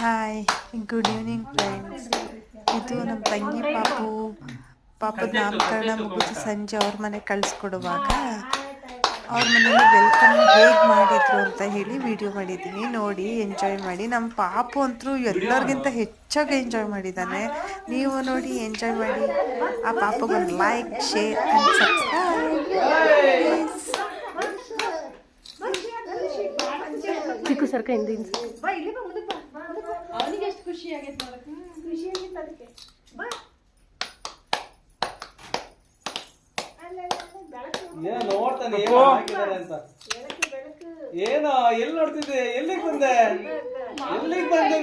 Hi, good evening friends. ಇದು ನಮ್ಮ ತಂಗಿ ಪಾಪದ ನಾಮಕರಣ ಮುಗಿದು ಸಂಜೆ ಅವ್ರ ಮನೆ ಕಳಿಸ್ಕೊಡುವಾಗ ಅವ್ರ ಮನೇಲಿ ವೆಲ್ಕಮ್ ಹೇಗೆ ಮಾಡಿದ್ರು ಅಂತ ಹೇಳಿ ವಿಡಿಯೋ ಮಾಡಿದ್ದೀನಿ. ನೋಡಿ, ಎಂಜಾಯ್ ಮಾಡಿ. ನಮ್ಮ ಪಾಪು ಅಂತೂ ಎಲ್ಲರಿಗಿಂತ ಹೆಚ್ಚಾಗಿ ಎಂಜಾಯ್ ಮಾಡಿದ್ದಾನೆ. ನೀವು ನೋಡಿ, ಎಂಜಾಯ್ ಮಾಡಿ. ಆ ಪಾಪಗೊಂದು ಲೈಕ್, ಶೇರ್ ಆ್ಯಂಡ್ ಸಬ್ಸ್ಕ್ರೈಬ್. ಚಿಕ್ಕು ಸರ್ಕ ಹಿಂದಿನ ಅವನಿಗೆ ಎಷ್ಟು ಖುಷಿ ಆಗೈತೆ ನೋಡಕ್ಕೆ. ಖುಷಿ ಆಗಿತ್ತು ಅದಕ್ಕೆ. ಬಾ ಏನೋ ನೋಡ್ತಾನೆ ಏನು ಹಾಕಿದ್ದಾರೆ ಅಂತ. ಏನೋ ಎಲ್ಲಿ ನೋಡ್ತಿದ್ದೆ? ಎಲ್ಲಿಗೆ ಬಂದೆ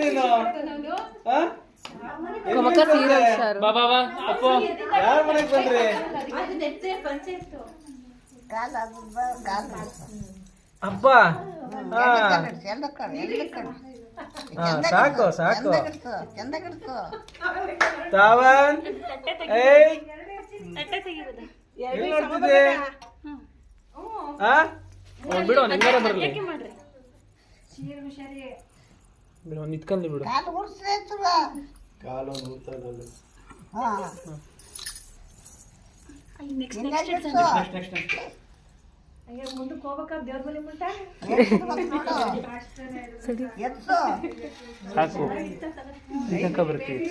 ನೀನು? ಯಾರ ಮನೆಗೆ ಬಂದ್ರಿ? ಅಪ್ಪ ಸಾಕು ತಾವನ್ ಎಲ್ಲಿ ನೋಡ್ತಿದ್ದೆ? ಬಿಡು, ನಿಂಗಾರ ಬರ್ಲಿ. ಬಿಡು, ನಿತ್ಕಂದು ಬಿಡು. ಮುಂದಕ್ಕೆ ಹೋಗ್ಬೇಕಾ ದೇವ್ರ ಮನೆ ಮುಂಟ ಸಾಕು ಬರ್ತೀವಿ.